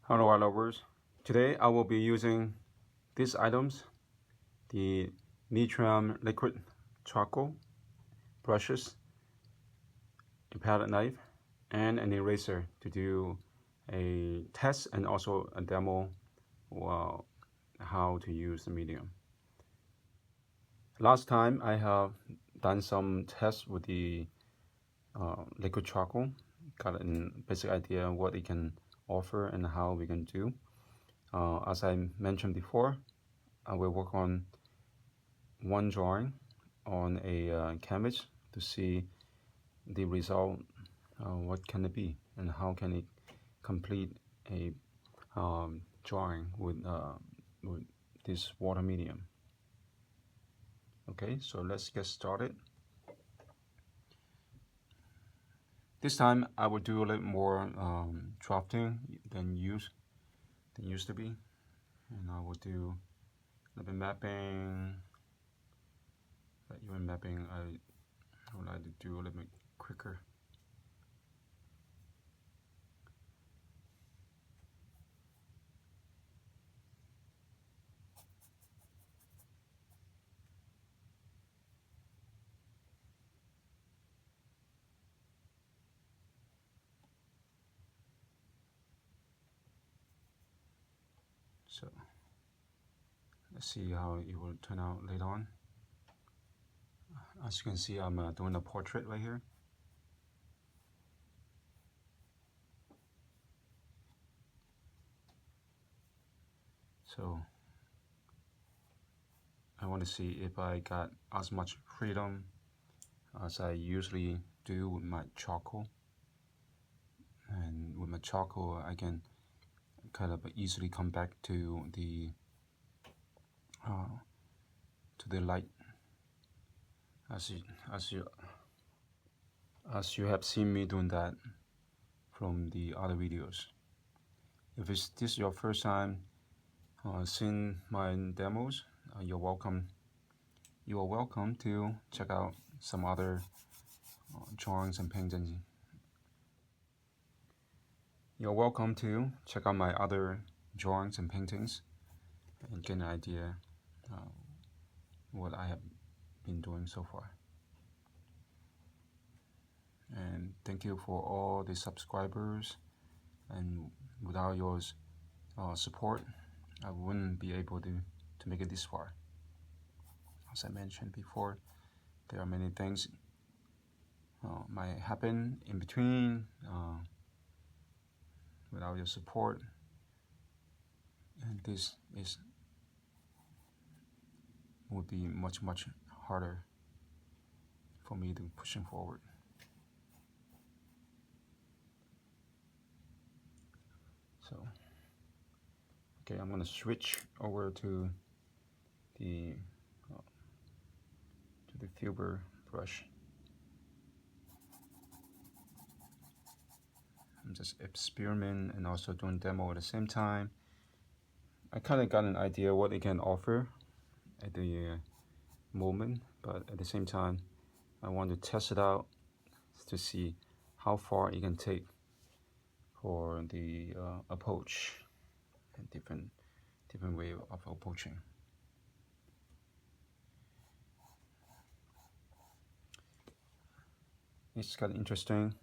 Hello, art lovers. Today I will be using these items: the Nitram liquid charcoal brushes, a palette knife, and an eraser to do a test and also a demo well, how to use the medium. Last time I have done some tests with the liquid charcoal, got a basic idea what it can offer and how we can do. As I mentioned before, I will work on one drawing on a canvas to see the result, what can it be and how can it complete a drawing with this water medium. Okay, so let's get started. This time I will do a little more drafting than used to be, and I will do a little bit mapping. But even mapping, I would like to do a little bit quicker. So let's see how it will turn out later on. As you can see, I'm doing a portrait right here. So I want to see if I got as much freedom as I usually do with my charcoal. And with my charcoal, I can kind of easily come back to the light, as you have seen me doing that from the other videos. If this is your first time seeing my demos, you're welcome. You are welcome to check out some other drawings and paintings. You're welcome to check out my other drawings and paintings and get an idea what I have been doing so far. And thank you for all the subscribers, and without your support, I wouldn't be able to make it this far. As I mentioned before, there are many things might happen in between without your support, and this would be much harder for me to pushing forward. So okay, I'm gonna switch over to the Filbert brush. I'm just experimenting and also doing demo at the same time. I kind of got an idea what it can offer at the moment, but at the same time, I want to test it out to see how far it can take for the approach and different way of approaching. It's kind of interesting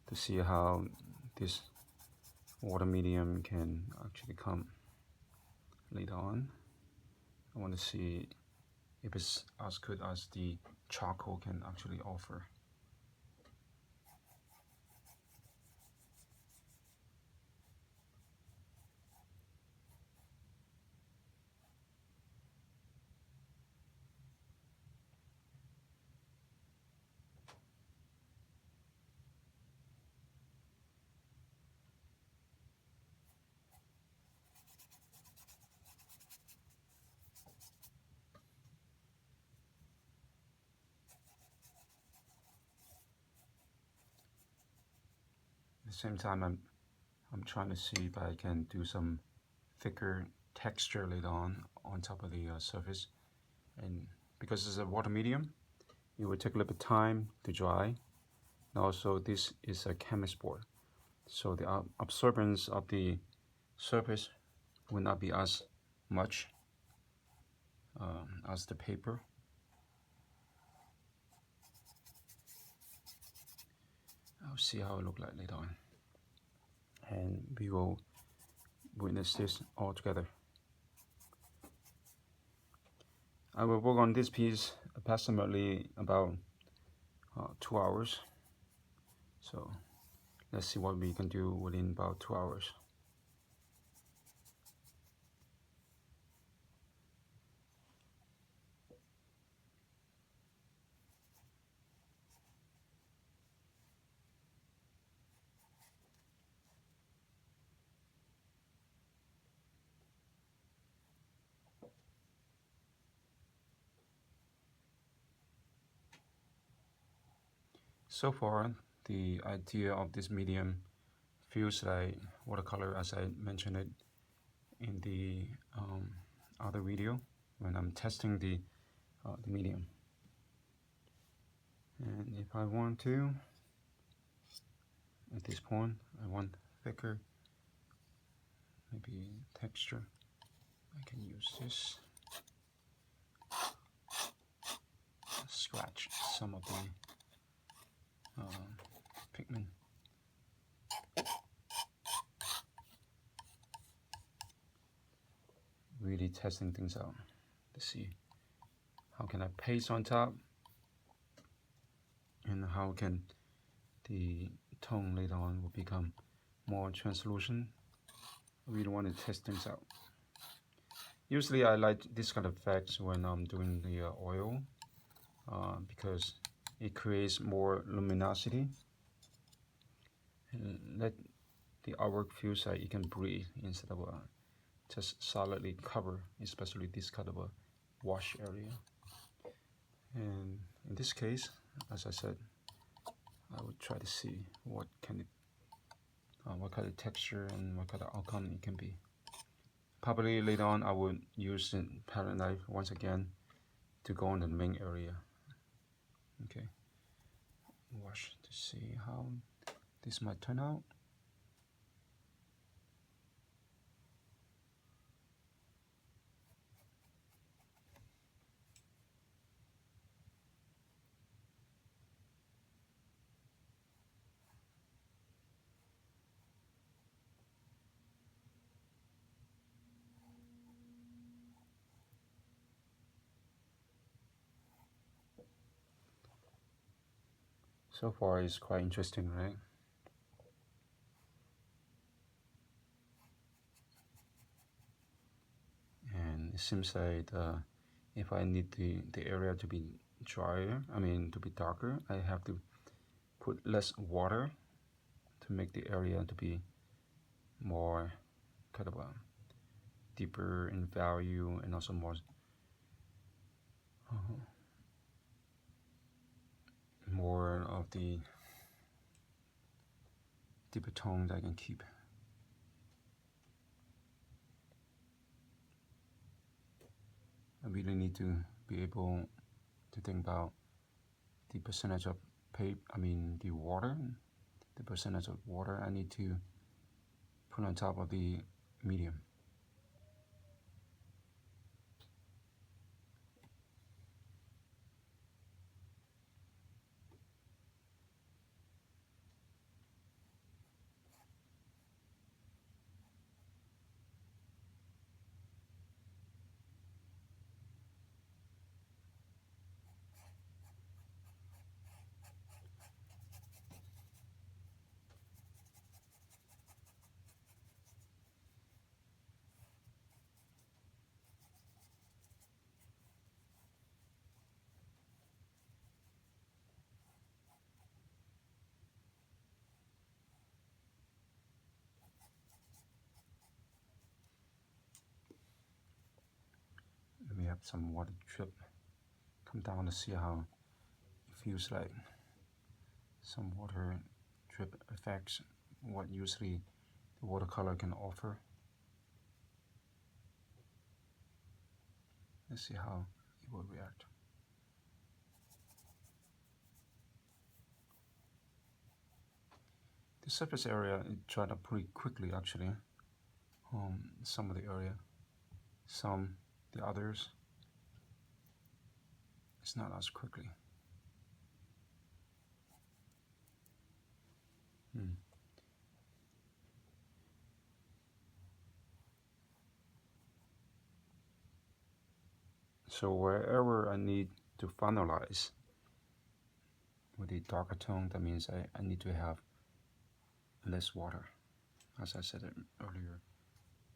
to see how this water medium can actually come later on. I want to see if it's as good as the charcoal can actually offer. At the same time, I'm trying to see if I can do some thicker texture later on top of the surface, and because it's a water medium, it will take a little bit of time to dry. And also, this is a canvas board, so the absorbance of the surface will not be as much as the paper. I'll see how it looks like later on, and we will witness this all together. I will work on this piece approximately about 2 hours. So let's see what we can do within about 2 hours. So far, the idea of this medium feels like watercolor, as I mentioned it in the other video when I'm testing the medium. And if I want to, at this point, I want thicker, maybe texture, I can use this. Scratch some of the pigment. Really testing things out to see how can I paste on top and how can the tone later on will become more translucent. I really want to test things out. Usually I like this kind of effects when I'm doing the oil because it creates more luminosity and let the artwork feels like it can breathe instead of just solidly cover, especially this kind of a wash area. And in this case, as I said, I would try to see what kind of texture and what kind of outcome it can be. Probably later on I would use the palette knife once again to go on the main area. Okay, wash to see how this might turn out. So far it's quite interesting, right? And it seems like if I need the area to be drier, to be darker, I have to put less water to make the area to be more kind of a deeper in value and also more of the deeper tones I can keep. I really need to be able to think about the percentage of the water, the percentage of water I need to put on top of the medium. Let me have some water drip come down to see how it feels like. Some water drip effects, what usually the watercolor can offer. Let's see how it will react. The surface area it dried up pretty quickly actually. some of the area, the others, it's not as quickly. So wherever I need to finalize with a darker tone, that means I need to have less water. As I said earlier,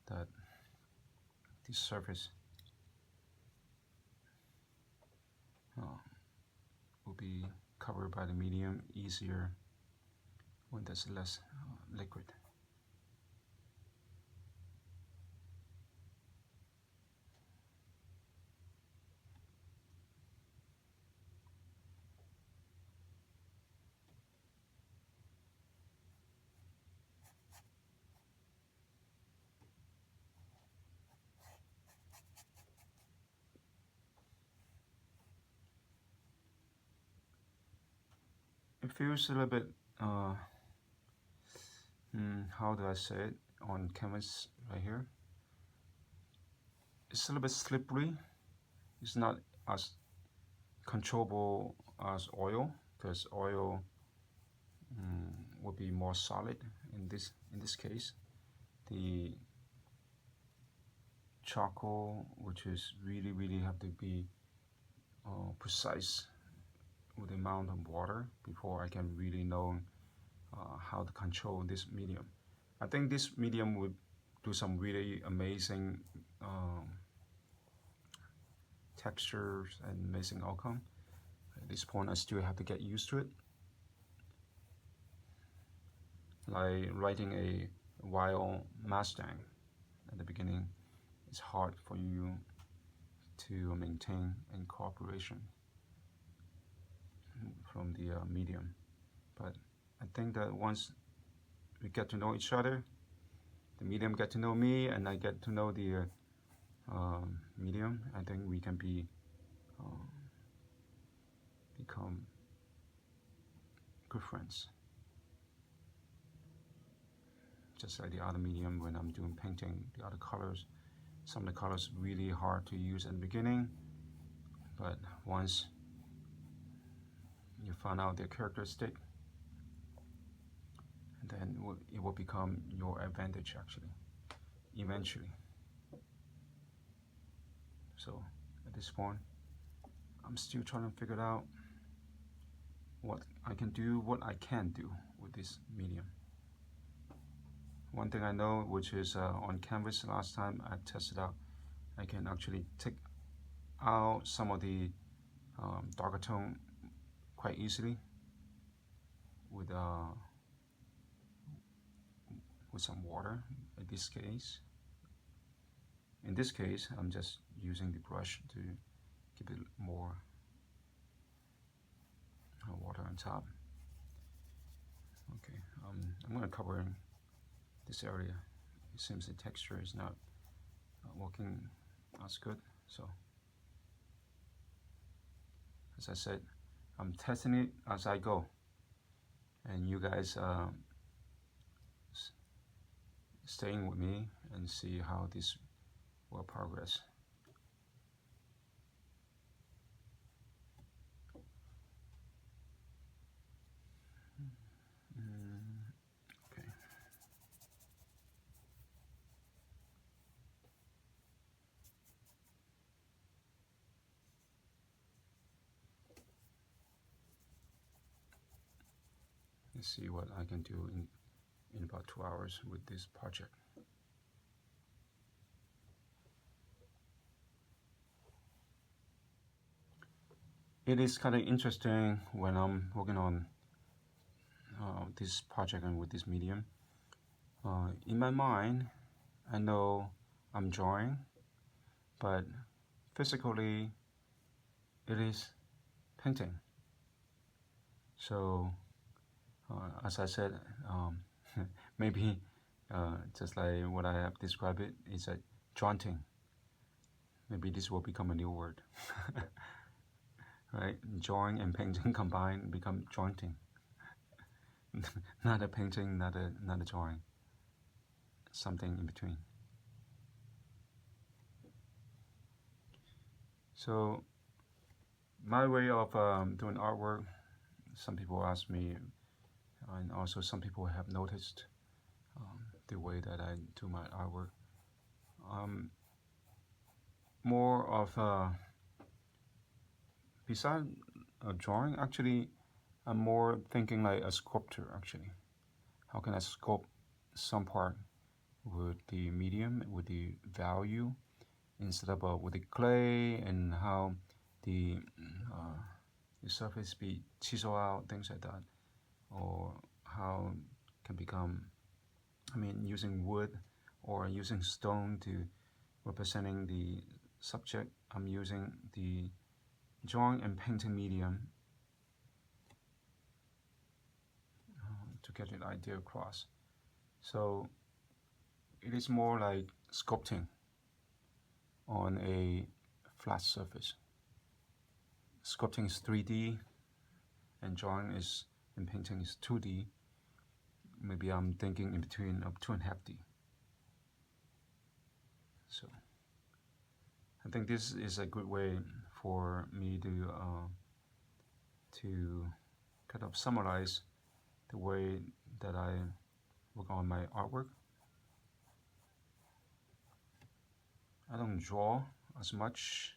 that the surface will be covered by the medium easier when there's less liquid. It feels a little bit, how do I say it, on canvas right here. It's a little bit slippery. It's not as controllable as oil, because oil would be more solid in this case. The charcoal, which is really have to be precise with the amount of water before I can really know how to control this medium. I think this medium would do some really amazing textures and amazing outcome. At this point, I still have to get used to it. Like writing a wild Mustang at the beginning, it's hard for you to maintain in cooperation from the medium. But I think that once we get to know each other, the medium get to know me, and I get to know the medium, I think we can become good friends. Just like the other medium, when I'm doing painting, the other colors, some of the colors really hard to use at the beginning, but once you find out their characteristic, then it will become your advantage actually, eventually. So at this point, I'm still trying to figure out what I can do, what I can't do with this medium. One thing I know, which is on canvas last time I tested out, I can actually take out some of the darker tone quite easily with some water. In this case, I'm just using the brush to give it more water on top. Okay, I'm going to cover this area. It seems the texture is not working as good, so as I said, I'm testing it as I go, and you guys staying with me and see how this will progress. Okay. Let's see what I can do in about 2 hours with this project. It is kind of interesting when I'm working on this project and with this medium. In my mind, I know I'm drawing, but physically, it is painting. So, as I said, maybe just like what I have described it, it's a jaunting. Maybe this will become a new word. Right? Drawing and painting combined become jaunting. Not a painting, not a drawing. Something in between. So my way of doing artwork, some people ask me, and also some people have noticed the way that I do my artwork. More of beside a drawing, actually, I'm more thinking like a sculptor. Actually, how can I sculpt some part with the medium, with the value, instead of with the clay, and how the the surface be chisel out, things like that, or how can become, I mean, using wood or using stone to representing the subject. I'm using the drawing and painting medium to get an idea across. So it is more like sculpting on a flat surface. Sculpting is 3D and drawing is and painting is 2D. Maybe I'm thinking in between of 2.5D. So I think this is a good way for me to kind of summarize the way that I work on my artwork. I don't draw as much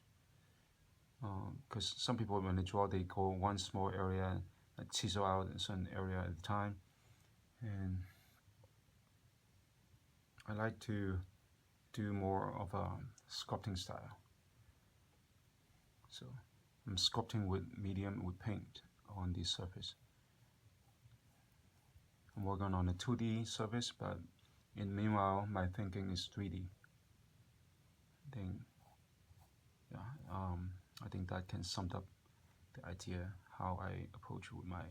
because some people, when they draw, they go one small area, like chisel out a certain area at a time, and I like to do more of a sculpting style. So I'm sculpting with medium, with paint on the surface. I'm working on a 2D surface, but in meanwhile, my thinking is 3D. I think that can sum up the idea how I approach with my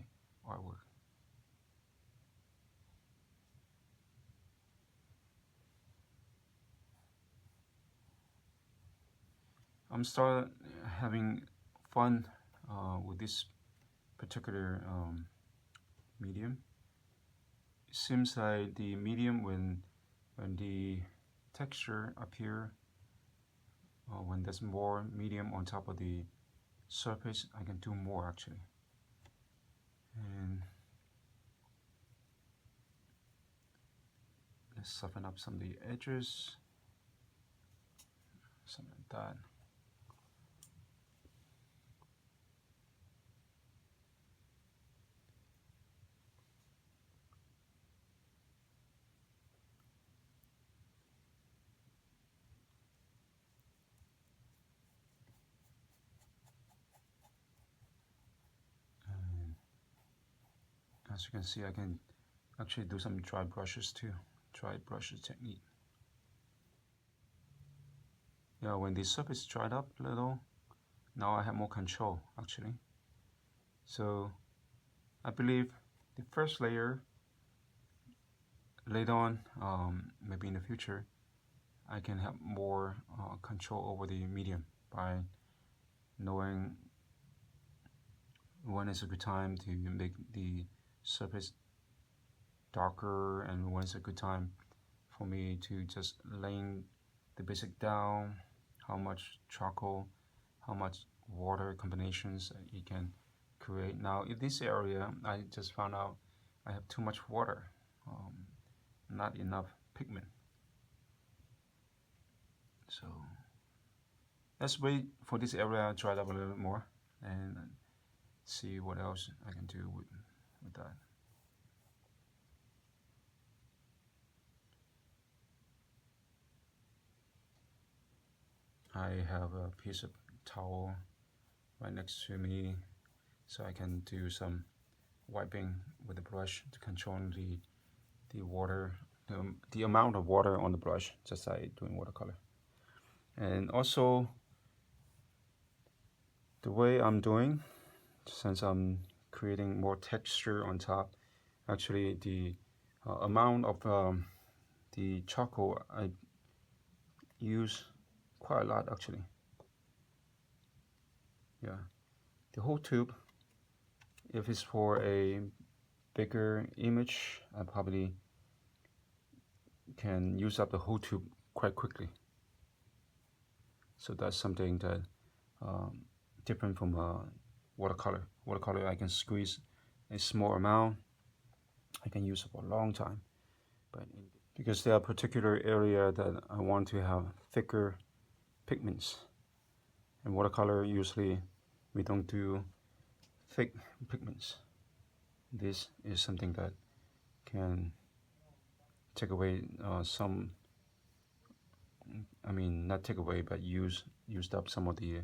artwork. I'm started having fun with this particular medium. It seems like the medium, when the texture appear, when there's more medium on top of the surface, I can do more actually. And let's soften up some of the edges, something like that. As you can see, I can actually do some dry brushes too, dry brushes technique. Yeah, when the surface dried up a little, now I have more control actually. So I believe the first layer, later on, maybe in the future, I can have more control over the medium by knowing when is a good time to make the surface darker and when is a good time for me to just laying the basic down, how much charcoal, how much water combinations you can create. Now in this area, I just found out I have too much water, not enough pigment. So let's wait for this area to dry up a little bit more and see what else I can do with that. I have a piece of towel right next to me so I can do some wiping with the brush to control the water, the amount of water on the brush, just like doing watercolor. And also the way I'm doing, since I'm creating more texture on top, actually the amount of the charcoal I use quite a lot actually. Yeah, the whole tube. If it's for a bigger image, I probably can use up the whole tube quite quickly. So that's something that um, different from watercolor. Watercolor I can squeeze a small amount, I can use for a long time. But because there are particular area that I want to have thicker pigments, and watercolor usually we don't do thick pigments. This is something that can take away some. I mean, not take away, but used up some of the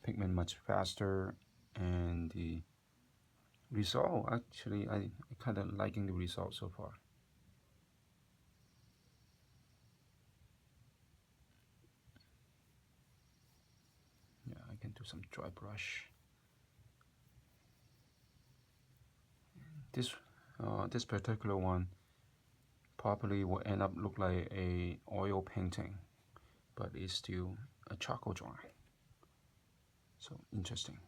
pigment much faster, and the result actually I kind of liking the result so far. Yeah, I can do some dry brush. This particular one probably will end up look like a oil painting, but it's still a charcoal drawing. So interesting.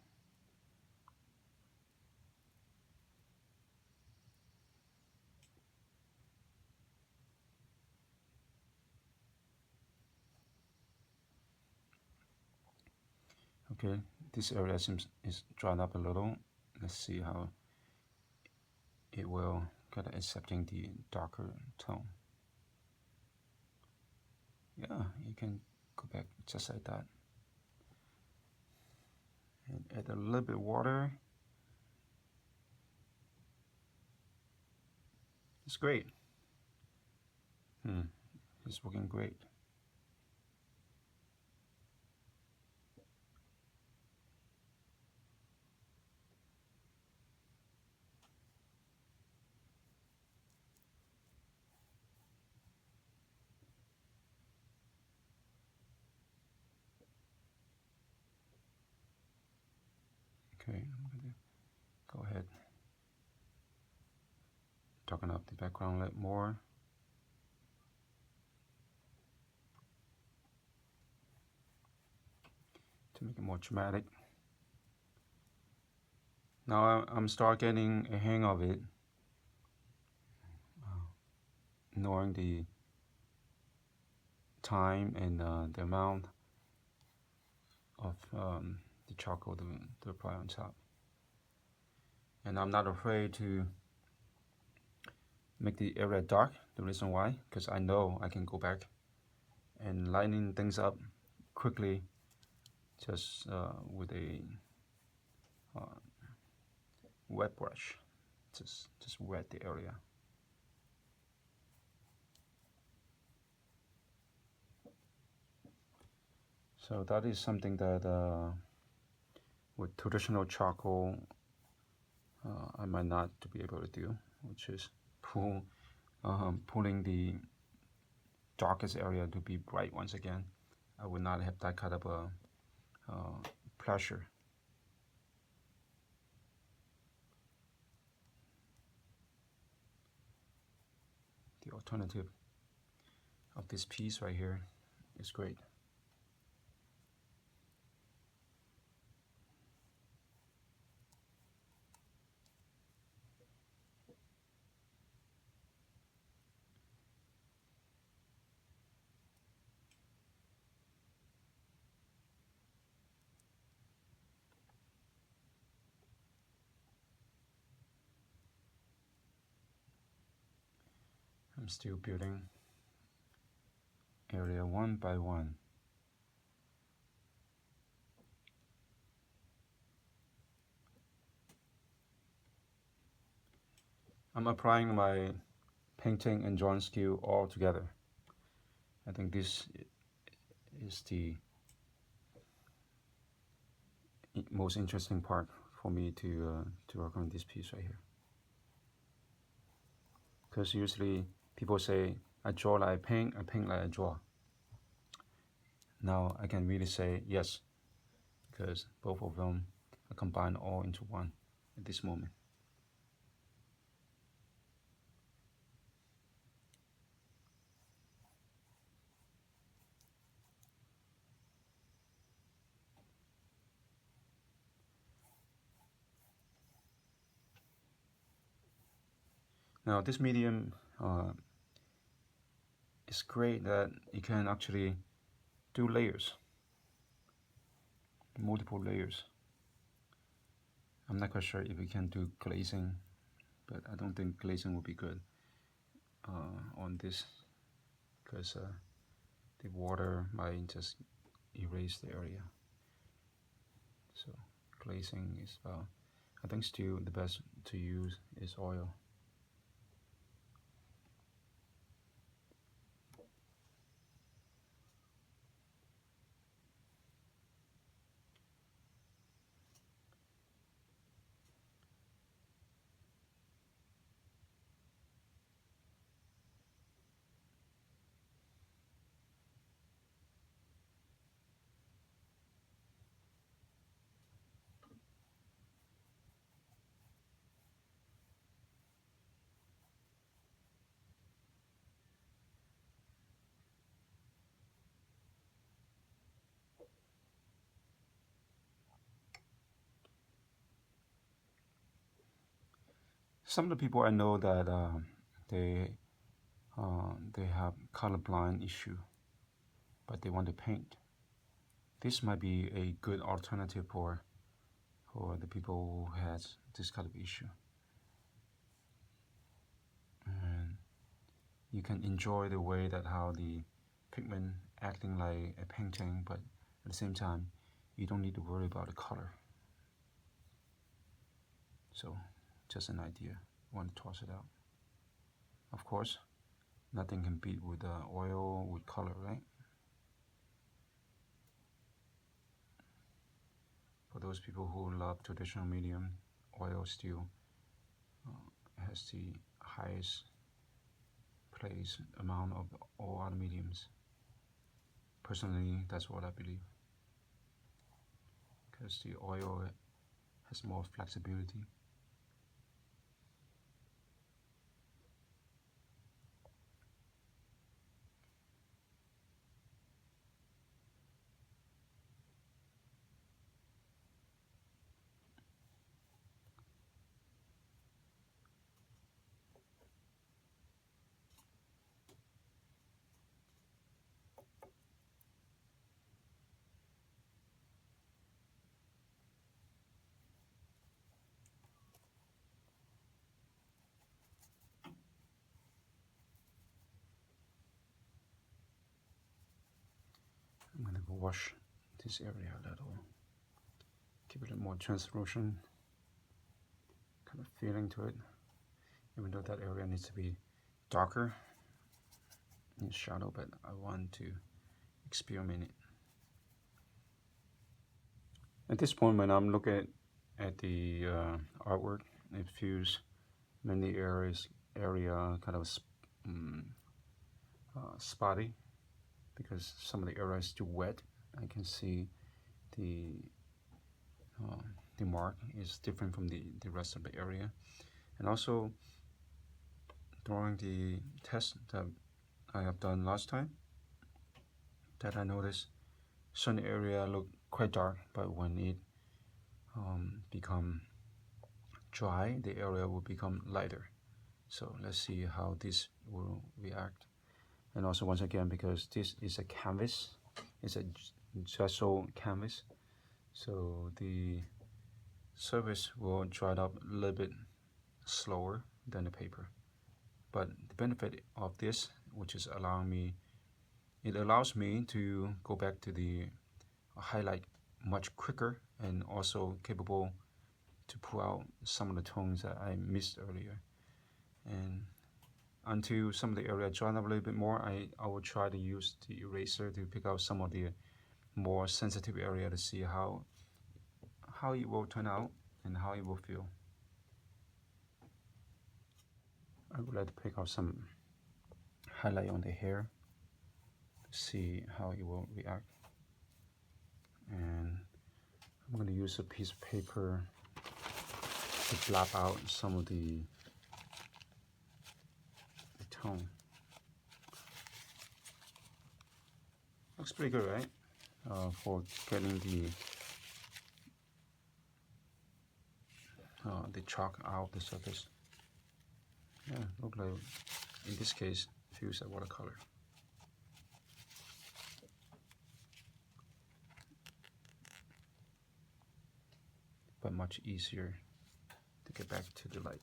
Okay, this area seems is dried up a little. Let's see how it will get accepting the darker tone. Yeah, you can go back just like that. And add a little bit of water. It's great. It's working great. Okay, I'm gonna go ahead, darken up the background a little more. To make it more dramatic. Now I'm start getting a hang of it, knowing the time and the amount of the charcoal to apply on top. And I'm not afraid to make the area dark. The reason why, because I know I can go back and lighten things up quickly, just with a wet brush. Just wet the area. So that is something that with traditional charcoal I might not to be able to do, which is pulling the darkest area to be bright once again. I would not have that kind of a pleasure. The alternative of this piece right here is great. I'm still building area one by one. I'm applying my painting and drawing skill all together. I think this is the most interesting part for me to work on this piece right here. Because usually people say, I draw like I paint like I draw. Now I can really say yes, because both of them are combined all into one at this moment. Now this medium is great that you can actually do layers. multiple layers. I'm not quite sure if we can do glazing, but I don't think glazing will be good on this, because the water might just erase the area. So glazing is I think still the best to use is oil. Some of the people I know that they have colorblind issue, but they want to paint. This might be a good alternative for the people who has this kind of issue. And you can enjoy the way that how the pigment acting like a painting, but at the same time, you don't need to worry about the color. So, just an idea. Want to toss it out. Of course, nothing can beat with oil with color, right? For those people who love traditional medium, oil still has the highest place amount of all other mediums. Personally, that's what I believe, because the oil has more flexibility. I'm going to wash this area a little, give it a more translucent kind of feeling to it, even though that area needs to be darker in shadow, but I want to experiment it. At this point, when I'm looking at the artwork, it feels many area kind of spotty, because some of the area is still wet. I can see the mark is different from the rest of the area. And also, during the test that I have done last time, that I noticed some area look quite dark, but when it become dry, the area will become lighter. So let's see how this will react. And also, once again, because this is a canvas, it's a gesso canvas, so the surface will dry up a little bit slower than the paper. But the benefit of this, which is it allows me to go back to the highlight much quicker, and also capable to pull out some of the tones that I missed earlier. And until some of the area dry up a little bit more, I will try to use the eraser to pick out some of the more sensitive area to see how it will turn out and how it will feel. I would like to pick out some highlight on the hair to see how it will react. And I'm going to use a piece of paper to blot out some of the tone. Looks pretty good, right? For getting the chalk out of the surface. Yeah, look like, in this case, feels like watercolor. but much easier to get back to the light.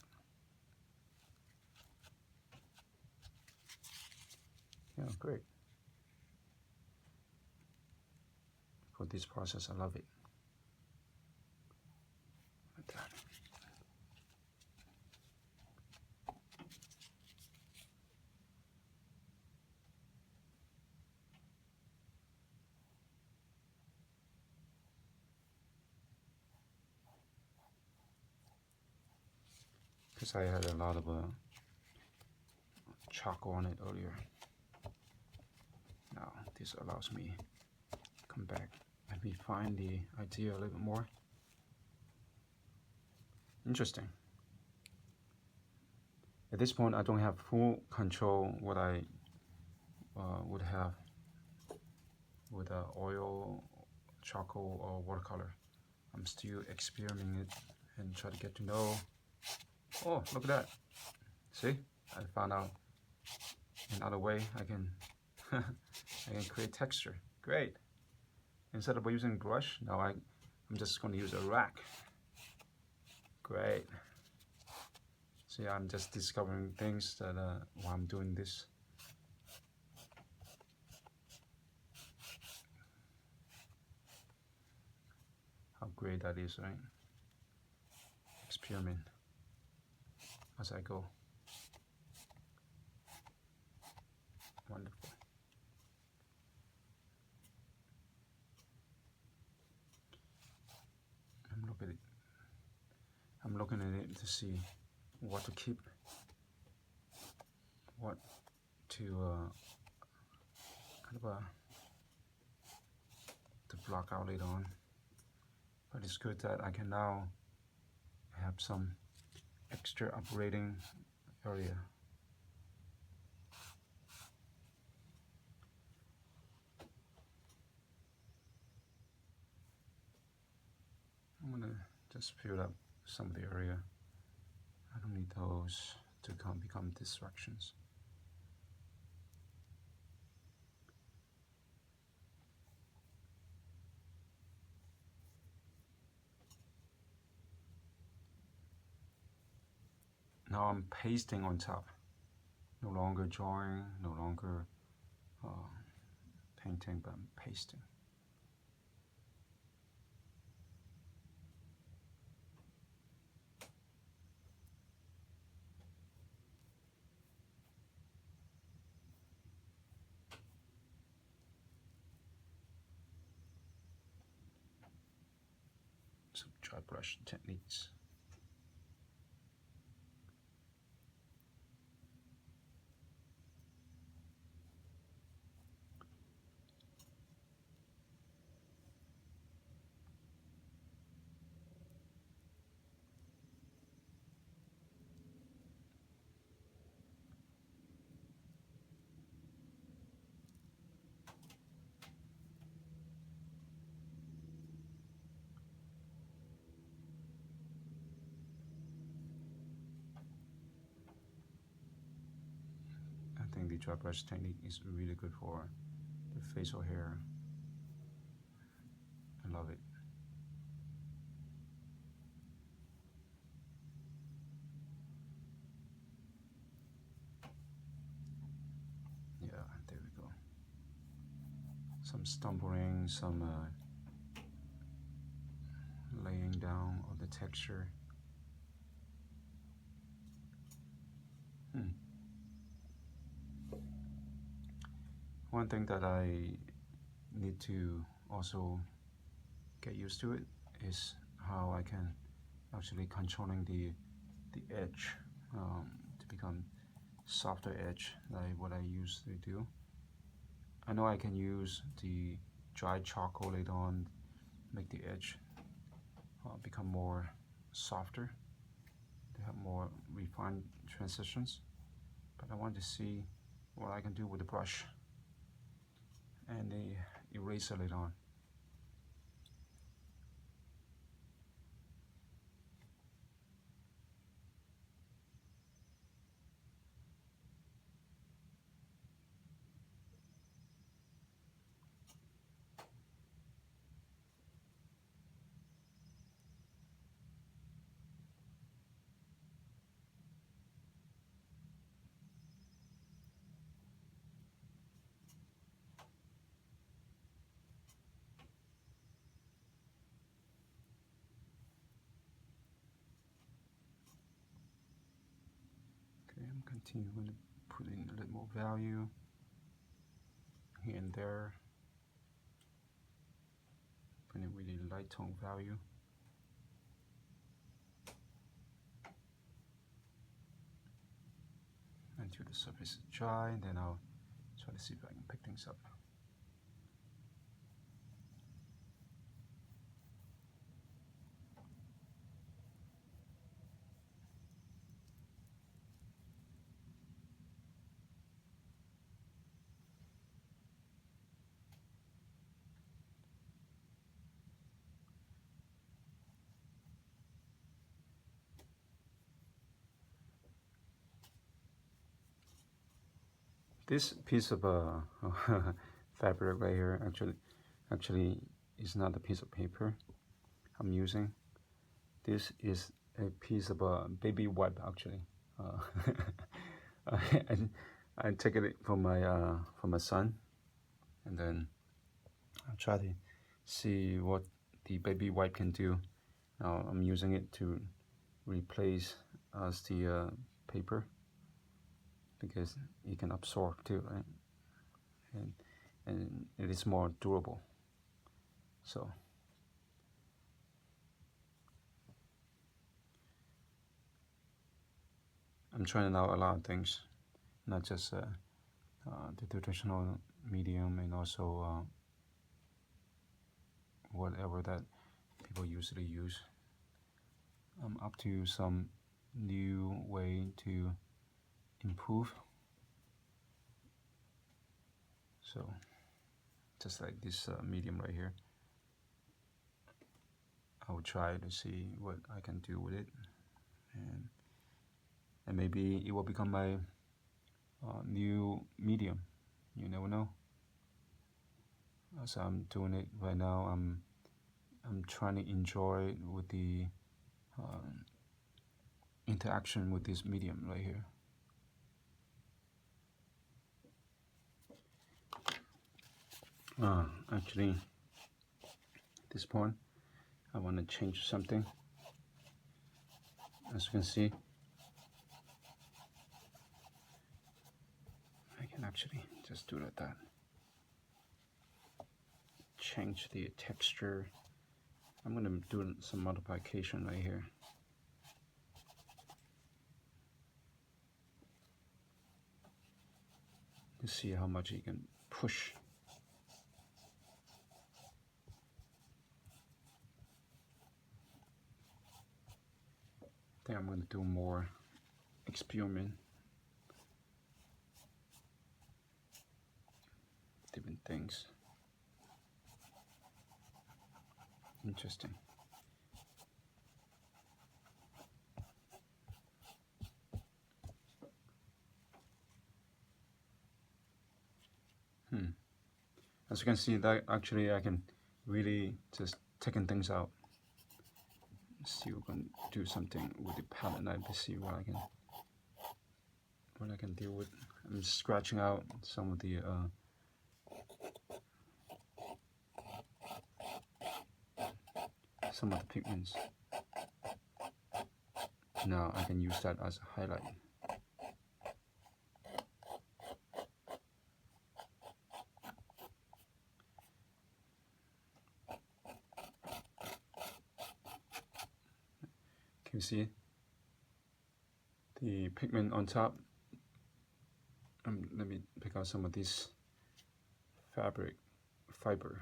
Yeah, great. For this process, I love it. Like that. Because I had a lot of charcoal on it earlier. Now this allows me to come back and refine the idea a little bit more. Interesting. At this point, I don't have full control what I would have with oil, charcoal, or watercolor. I'm still experimenting it and try to get to know. Oh, look at that! See, I found out another way I can I can create texture. Great. Instead of using brush, now I'm just going to use a rack. Great. See, I'm just discovering things that while I'm doing this. How great that is, right? Experiment as I go. Wonderful. I'm looking at it to see what to keep, what to to block out later on. But it's good that I can now have some extra operating area. I'm gonna just fill up some of the area. I don't need those to become distractions. Now I'm pasting on top. No longer drawing, no longer painting, but I'm pasting. Some dry brush techniques. I think the dry brush technique is really good for the facial hair. I love it. Yeah, there we go. Some stumbling, some laying down of the texture. One thing that I need to also get used to it is how I can actually controlling the edge to become softer edge, like what I used to do. I know I can use the dry charcoal later on, make the edge become more softer, to have more refined transitions. But I want to see what I can do with the brush and the eraser later on. 19, I'm going to put in a little more value here and there. Put in really light tone value. Until the surface is dry, and then I'll try to see if I can pick things up. This piece of fabric right here actually is not a piece of paper I'm using. This is a piece of a baby wipe actually. I took it from my son, and then I'll try to see what the baby wipe can do. Now I'm using it to replace as the paper, because it can absorb too, right? And it is more durable. So I'm trying out a lot of things, not just the traditional medium, and also whatever that people usually use. I'm up to some new way to improve. So just like this medium right here, I will try to see what I can do with it, and maybe it will become my new medium. You never know. As I'm doing it right now, I'm trying to enjoy with the interaction with this medium right here. Actually, at this point, I want to change something. As you can see, I can actually just do it like that. Change the texture. I'm going to do some multiplication right here. To see how much you can push. I think I'm going to do more experiment. Different things. Interesting. As you can see, that actually I can really just taking things out. Let's see, we're going to do something with the palette knife to see what I can deal with. I'm scratching out some of the pigments. Now I can use that as a highlight. Can you see the pigment on top? Let me pick out some of this fiber.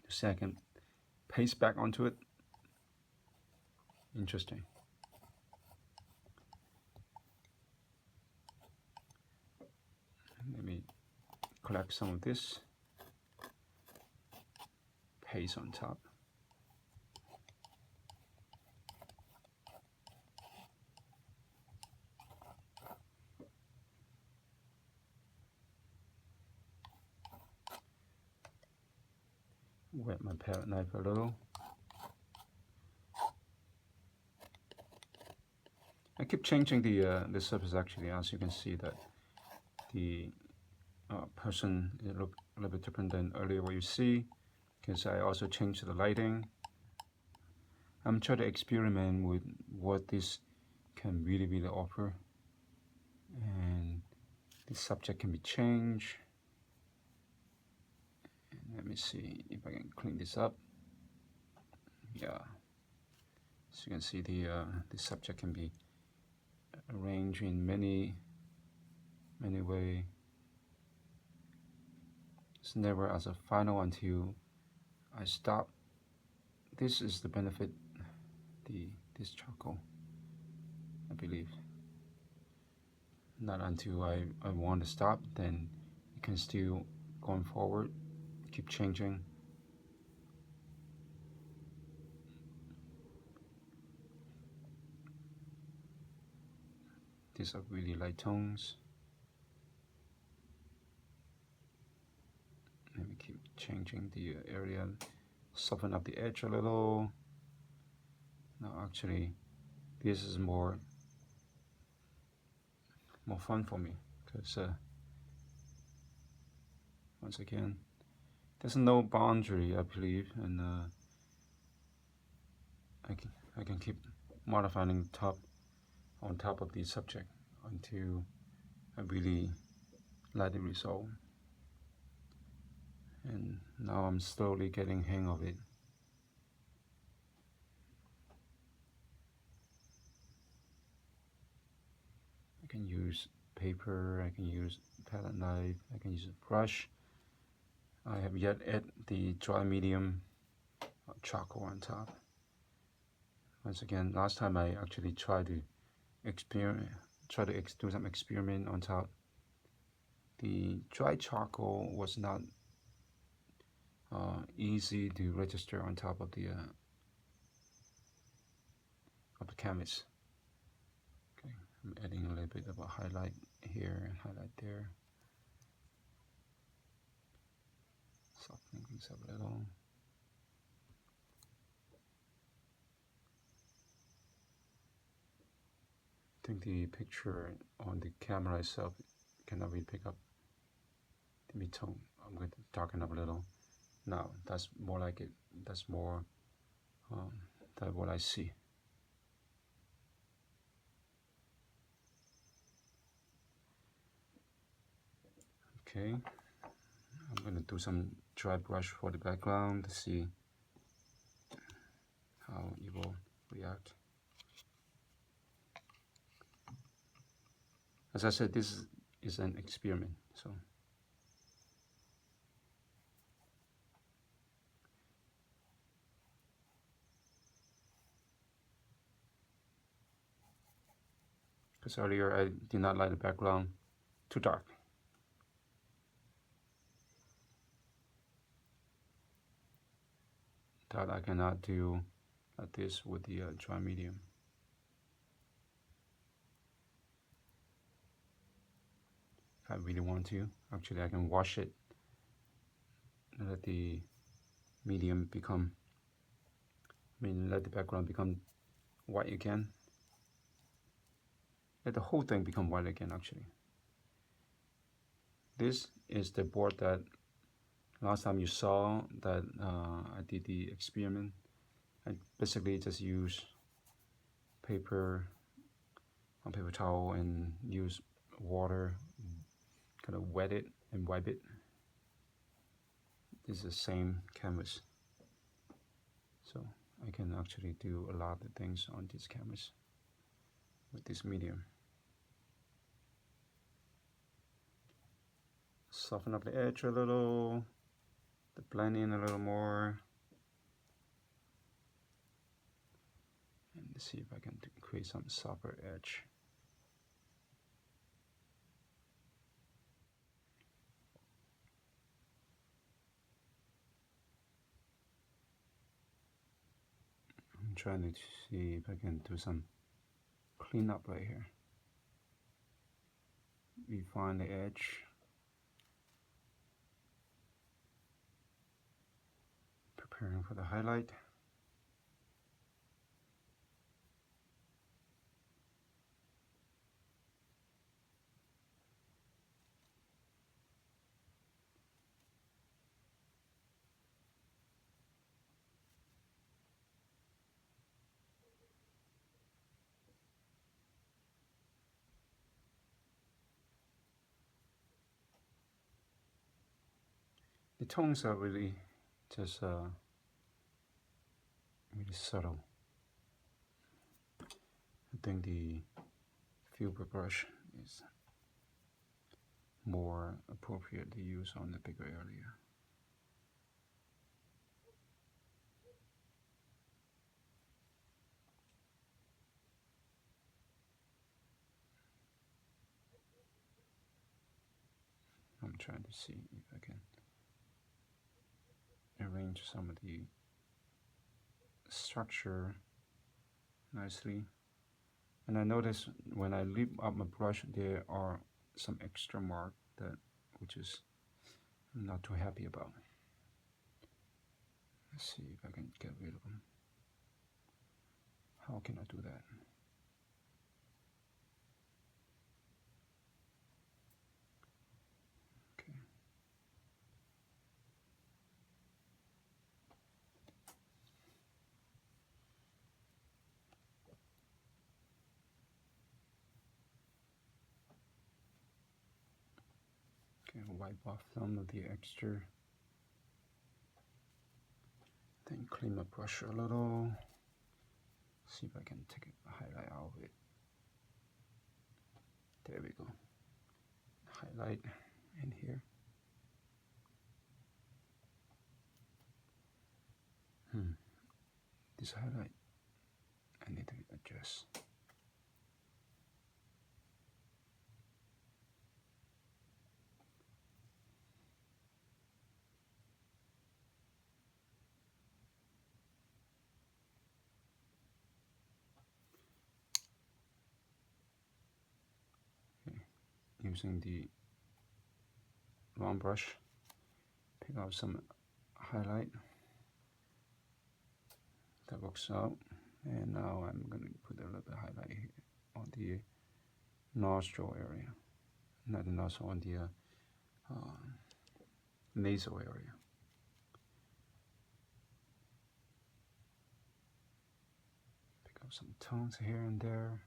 So I can paste back onto it. Interesting. Let me collect some of this, paste on top. Wet my palette knife a little. I keep changing the surface actually, as you can see that the person look a little bit different than earlier what you see, because I also changed the lighting. I'm trying to experiment with what this can really offer. The subject can be changed. And let me see if I can clean this up. Yeah. So you can see the subject can be arranged in many ways. It's never as a final until I stop. This is the benefit, this charcoal, I believe. Not until I want to stop, then you can still going forward, keep changing. These are really light tones. Let me keep changing the area, soften up the edge a little. Now actually, this is more fun for me because once again, there's no boundary, I believe, and I can keep modifying on top of the subject until I really like the result. And now I'm slowly getting hang of it. I can use paper, I can use palette knife, I can use a brush. I have yet add the dry medium charcoal on top. Once again, last time I actually tried to do some experiment on top. The dry charcoal was not easy to register on top of the canvas. Okay, I'm adding a little bit of a highlight here and highlight there, softening things up a little. I think the picture on the camera itself cannot really pick up the mid-tone. I'm going to darken up a little. Now that's more like it. That's more than what I see. Okay, I'm going to do some dry brush for the background to see how it will react. As I said, this is an experiment, so because earlier I did not like the background too dark. That I cannot do like this with the dry medium. If I really want to, actually I can wash it and let the medium become, let the background become white again. Let the whole thing become white again, actually. This is the board that last time you saw that I did the experiment. I basically just use paper towel and use water, kind of wet it and wipe it. This is the same canvas, so I can actually do a lot of things on this canvas with this medium. Soften up the edge a little, to blend in a little more, and see if I can create some softer edge. I'm trying to see if I can do some cleanup right here. Refine the edge. Preparing for the highlight. The tones are really just really subtle. I think the filbert brush is more appropriate to use on the bigger area. I'm trying to see if I can arrange some of the structure nicely. And I notice when I lift up my brush, there are some extra mark that which is I'm not too happy about. Let's see if I can get rid of them. How can I do that? Okay. Okay, wipe off some of the extra. Then clean my brush a little. See if I can take a highlight out of it. There we go. Highlight in here. This highlight, I need to adjust. Okay. Using the round brush, pick out some highlight. That works out. And now I'm going to put a little bit of highlight here on the nostril area. Not the nostril, on the nasal area. Pick up some tones here and there.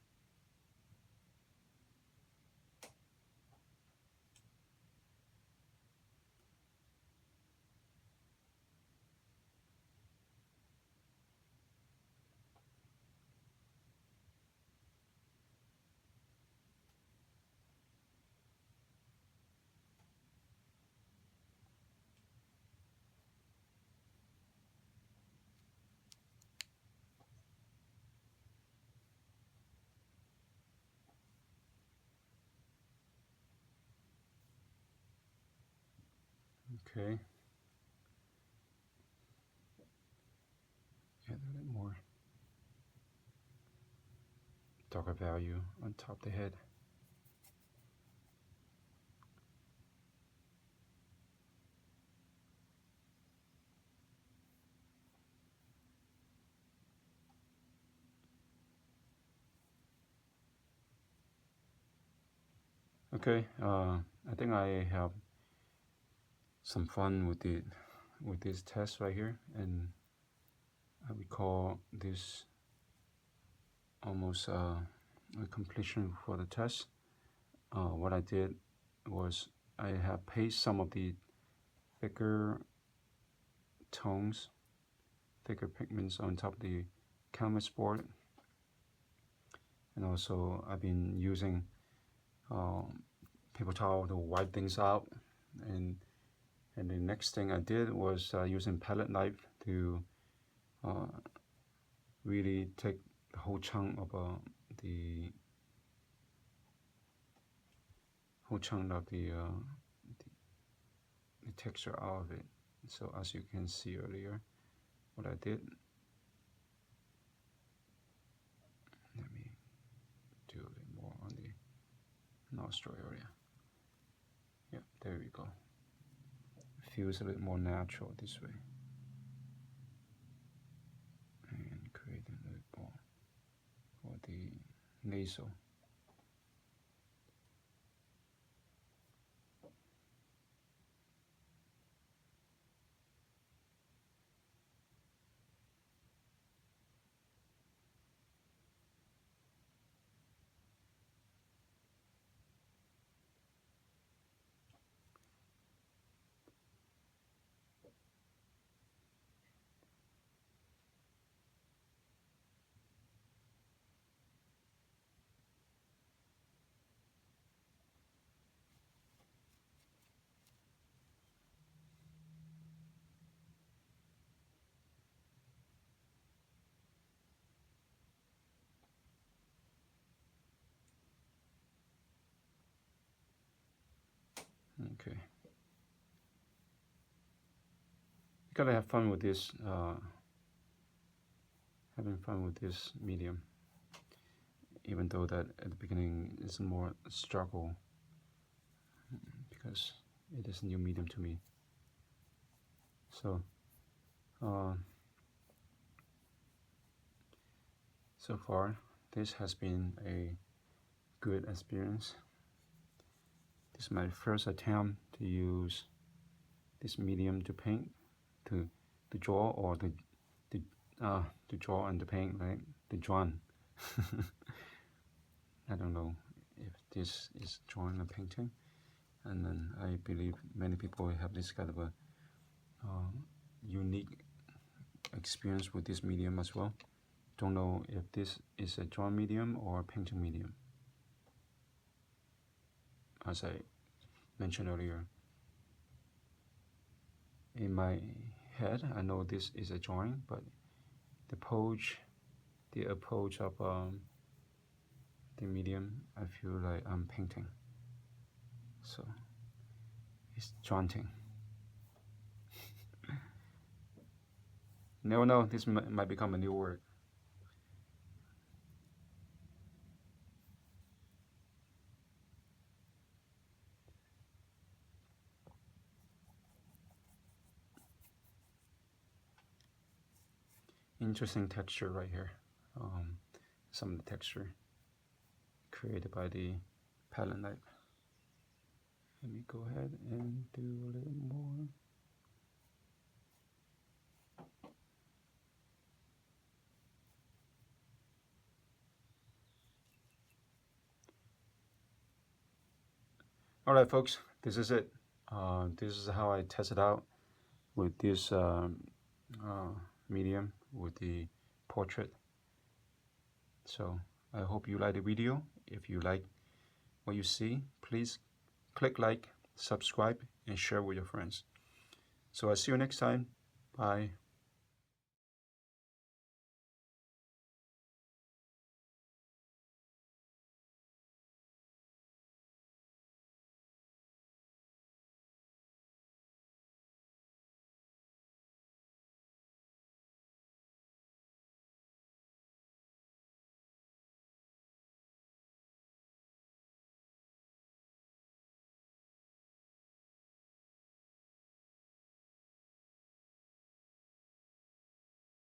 Okay. Add a little more darker value on top of the head. Okay, I think I have some fun with this test right here, and I would call this almost a completion for the test. What I did was I have pasted some of the thicker tones, thicker pigments on top of the canvas board, and also I've been using paper towel to wipe things out, and the next thing I did was using palette knife to really take the whole chunk of the texture out of it. So as you can see earlier, what I did, let me do a bit more on the nostril area. Yep, there we go. It feels a bit more natural this way. And create a little bit more for the nasal. Okay. You gotta have fun with this, having fun with this medium, even though that at the beginning it's more struggle because it is a new medium to me. So, so far, this has been a good experience. This is my first attempt to use this medium to paint, to draw, or to draw and to paint, right? To draw. I don't know if this is drawing or painting, and then I believe many people have this kind of a unique experience with this medium as well. Don't know if this is a drawing medium or a painting medium. As I mentioned earlier, in my head, I know this is a drawing, but the approach of the medium, I feel like I'm painting. So it's daunting. Never know, this might become a new word. Interesting texture right here. Some of the texture created by the palette knife. Let me go ahead and do a little more. All right, folks, this is it. This is how I test it out with this medium, with the portrait. So I hope you like the video. If you like what you see, please click like, subscribe, and share with your friends. So I'll see you next time. Bye.